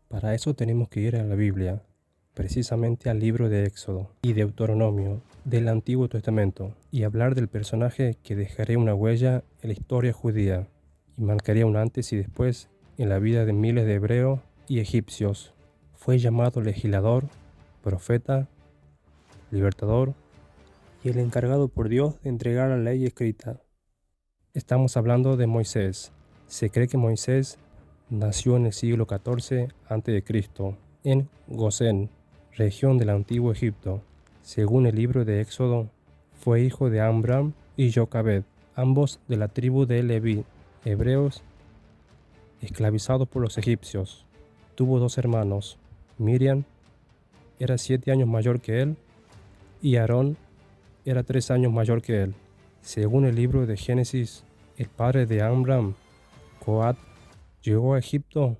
Para eso tenemos que ir a la Biblia, precisamente al libro de Éxodo y Deuteronomio del Antiguo Testamento, y hablar del personaje que dejaría una huella en la historia judía y marcaría un antes y después en la vida de miles de hebreos y egipcios. Fue llamado legislador, profeta, libertador y el encargado por Dios de entregar la ley escrita. Estamos hablando de Moisés. Se cree que Moisés nació en el siglo XIV a.C. en Gosén, región del antiguo Egipto. Según el libro de Éxodo, fue hijo de Amram y Jocabed, ambos de la tribu de Leví, hebreos esclavizados por los egipcios. Tuvo dos hermanos. Miriam era 7 años mayor que él y Aarón era 3 años mayor que él. Según el libro de Génesis, el padre de Amram, Coat, llegó a Egipto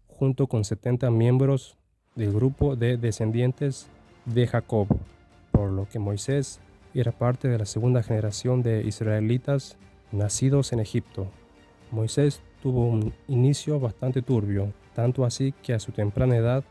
junto con 70 miembros del grupo de descendientes de Jacob, por lo que Moisés era parte de la segunda generación de israelitas nacidos en Egipto. Moisés tuvo un inicio bastante turbio, tanto así que a su temprana edad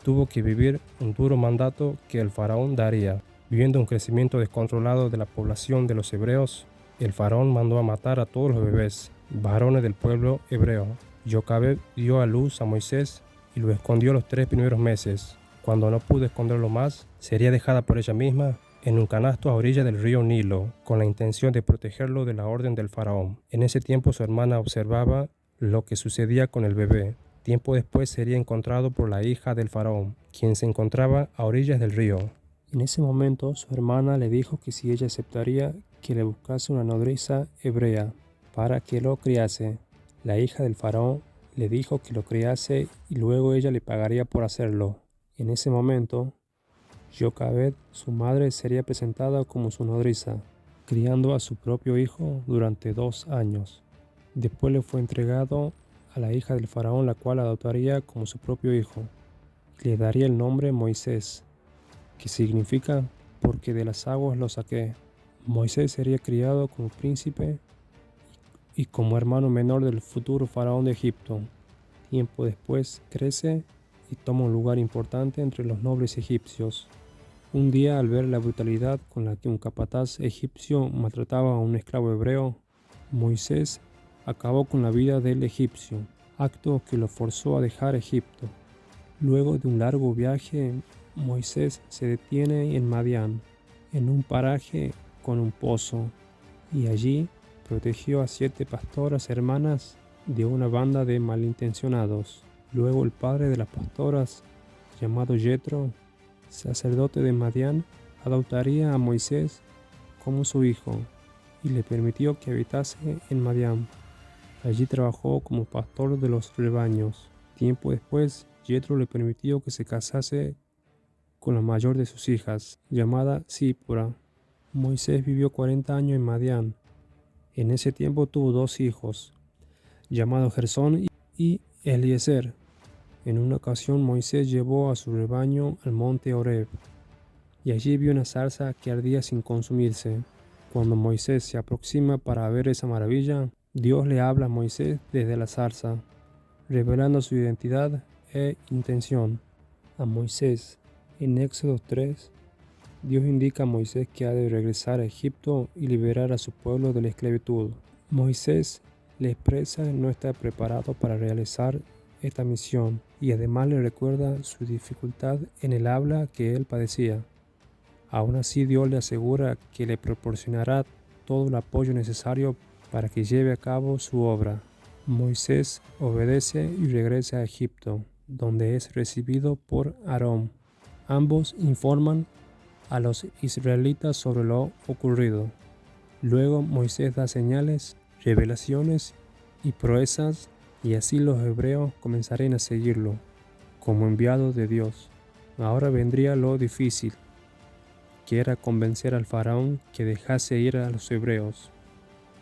tuvo que vivir un duro mandato que el faraón daría. Viendo un crecimiento descontrolado de la población de los hebreos, el faraón mandó a matar a todos los bebés, varones del pueblo hebreo. Jocabed dio a luz a Moisés y lo escondió los 3 primeros meses. Cuando no pudo esconderlo más, sería dejada por ella misma en un canasto a orilla del río Nilo, con la intención de protegerlo de la orden del faraón. En ese tiempo su hermana observaba lo que sucedía con el bebé. Tiempo después sería encontrado por la hija del faraón, quien se encontraba a orillas del río. En ese momento su hermana le dijo que si ella aceptaría que le buscase una nodriza hebrea para que lo criase. La hija del faraón le dijo que lo criase y luego ella le pagaría por hacerlo. En ese momento, Jocabed, su madre, sería presentada como su nodriza, criando a su propio hijo durante 2 años. Después le fue entregado a la hija del faraón, la cual adoptaría como su propio hijo. Le daría el nombre Moisés, que significa porque de las aguas lo saqué. Moisés sería criado como príncipe y como hermano menor del futuro faraón de Egipto. Tiempo después crece y toma un lugar importante entre los nobles egipcios. Un día, al ver la brutalidad con la que un capataz egipcio maltrataba a un esclavo hebreo, Moisés acabó con la vida del egipcio, acto que lo forzó a dejar Egipto. Luego de un largo viaje, Moisés se detiene en Madián, en un paraje con un pozo, y allí protegió a 7 pastoras hermanas de una banda de malintencionados. Luego el padre de las pastoras, llamado Jetro, sacerdote de Madián, adoptaría a Moisés como su hijo y le permitió que habitase en Madián. Allí trabajó como pastor de los rebaños. Tiempo después, Jetro le permitió que se casase con la mayor de sus hijas, llamada Sípora. Moisés vivió 40 años en Madián. En ese tiempo tuvo 2 hijos, llamados Gersón y Eliezer. En una ocasión Moisés llevó a su rebaño al monte Horeb, y allí vio una zarza que ardía sin consumirse. Cuando Moisés se aproxima para ver esa maravilla, Dios le habla a Moisés desde la zarza, revelando su identidad e intención. A Moisés, en Éxodo 3, Dios indica a Moisés que ha de regresar a Egipto y liberar a su pueblo de la esclavitud. Moisés le expresa no estar preparado para realizar esta misión y además le recuerda su dificultad en el habla que él padecía. Aún así, Dios le asegura que le proporcionará todo el apoyo necesario para que lleve a cabo su obra. Moisés obedece y regresa a Egipto, donde es recibido por Aarón. Ambos informan a los israelitas sobre lo ocurrido. Luego Moisés da señales, revelaciones y proezas, y así los hebreos comenzarían a seguirlo como enviado de Dios. Ahora vendría lo difícil, que era convencer al faraón que dejase ir a los hebreos.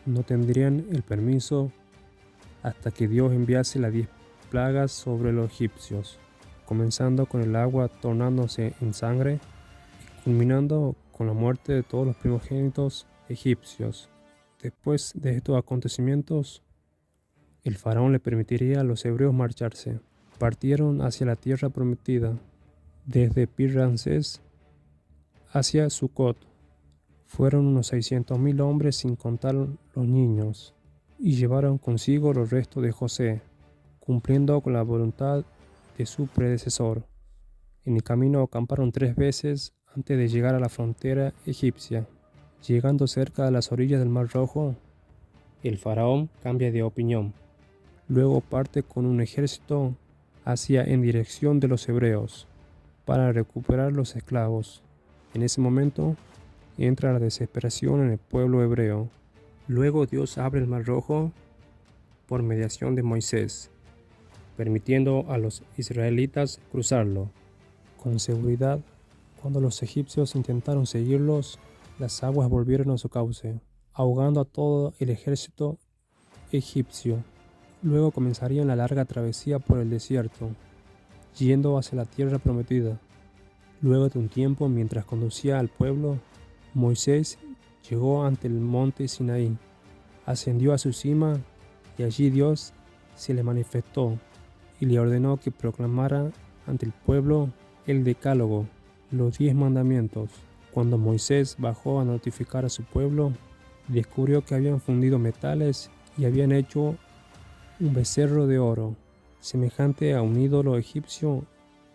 No tendrían el permiso hasta que Dios enviase las 10 plagas sobre los egipcios, comenzando con el agua tornándose en sangre y culminando con la muerte de todos los primogénitos egipcios. Después de estos acontecimientos, el faraón le permitiría a los hebreos marcharse. Partieron hacia la tierra prometida, desde Pi-Ramsés hacia Sucot. Fueron unos 600.000 hombres sin contar los niños, y llevaron consigo los restos de José, cumpliendo con la voluntad de su predecesor. En el camino acamparon 3 veces antes de llegar a la frontera egipcia. Llegando cerca de las orillas del Mar Rojo, el faraón cambia de opinión. Luego parte con un ejército en dirección de los hebreos para recuperar los esclavos. En ese momento entra la desesperación en el pueblo hebreo. Luego Dios abre el Mar Rojo por mediación de Moisés, permitiendo a los israelitas cruzarlo. Con seguridad, cuando los egipcios intentaron seguirlos, las aguas volvieron a su cauce, ahogando a todo el ejército egipcio. Luego comenzarían la larga travesía por el desierto, yendo hacia la tierra prometida. Luego de un tiempo, mientras conducía al pueblo, Moisés llegó ante el monte Sinaí, ascendió a su cima y allí Dios se le manifestó y le ordenó que proclamara ante el pueblo el Decálogo, los 10 mandamientos. Cuando Moisés bajó a notificar a su pueblo, descubrió que habían fundido metales y habían hecho un becerro de oro, semejante a un ídolo egipcio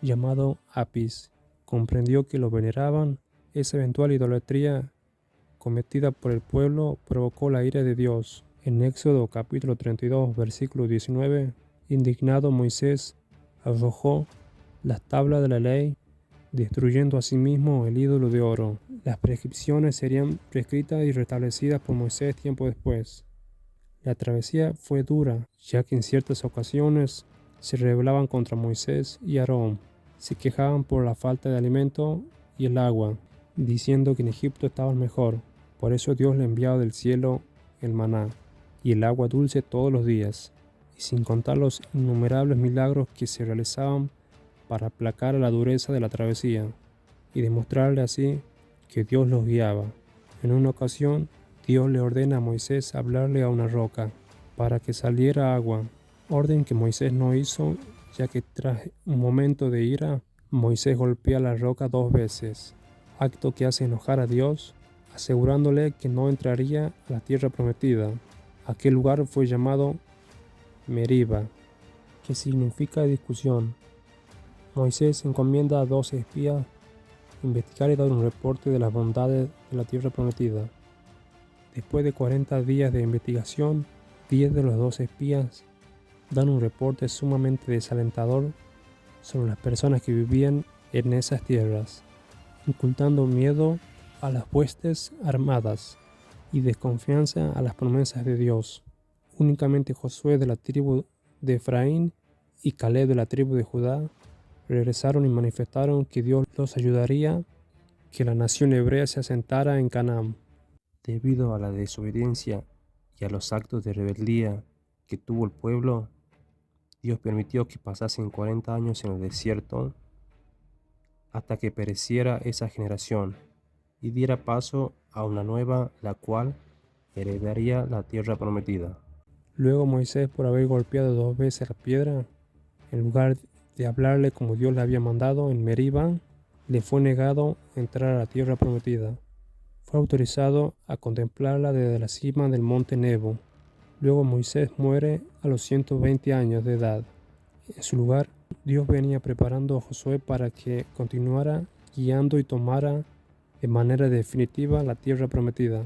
llamado Apis. Comprendió que lo veneraban. Esa eventual idolatría cometida por el pueblo provocó la ira de Dios. En Éxodo capítulo 32, versículo 19, indignado Moisés arrojó las tablas de la ley, destruyendo asimismo el ídolo de oro. Las prescripciones serían prescritas y restablecidas por Moisés tiempo después. La travesía fue dura, ya que en ciertas ocasiones se rebelaban contra Moisés y Aarón. Se quejaban por la falta de alimento y el agua, diciendo que en Egipto estaban mejor. Por eso Dios le enviaba del cielo el maná y el agua dulce todos los días, y sin contar los innumerables milagros que se realizaban para aplacar la dureza de la travesía y demostrarle así que Dios los guiaba. En una ocasión, Dios le ordena a Moisés hablarle a una roca para que saliera agua, orden que Moisés no hizo, ya que tras un momento de ira, Moisés golpea la roca 2 veces, acto que hace enojar a Dios, asegurándole que no entraría a la tierra prometida. Aquel lugar fue llamado Meriba, que significa discusión. Moisés encomienda a 12 espías investigar y dar un reporte de las bondades de la tierra prometida. Después de 40 días de investigación, 10 de los 12 espías dan un reporte sumamente desalentador sobre las personas que vivían en esas tierras, incultando miedo a las huestes armadas y desconfianza a las promesas de Dios. Únicamente Josué de la tribu de Efraín y Caleb de la tribu de Judá regresaron y manifestaron que Dios los ayudaría, que la nación hebrea se asentara en Canaán. Debido a la desobediencia y a los actos de rebeldía que tuvo el pueblo, Dios permitió que pasasen 40 años en el desierto hasta que pereciera esa generación y diera paso a una nueva, la cual heredaría la tierra prometida. Luego Moisés, por haber golpeado 2 veces la piedra, en lugar de hablarle como Dios le había mandado en Meriba, le fue negado entrar a la tierra prometida. Fue autorizado a contemplarla desde la cima del monte Nebo. Luego Moisés muere a los 120 años de edad. En su lugar, Dios venía preparando a Josué para que continuara guiando y tomara de manera definitiva la tierra prometida.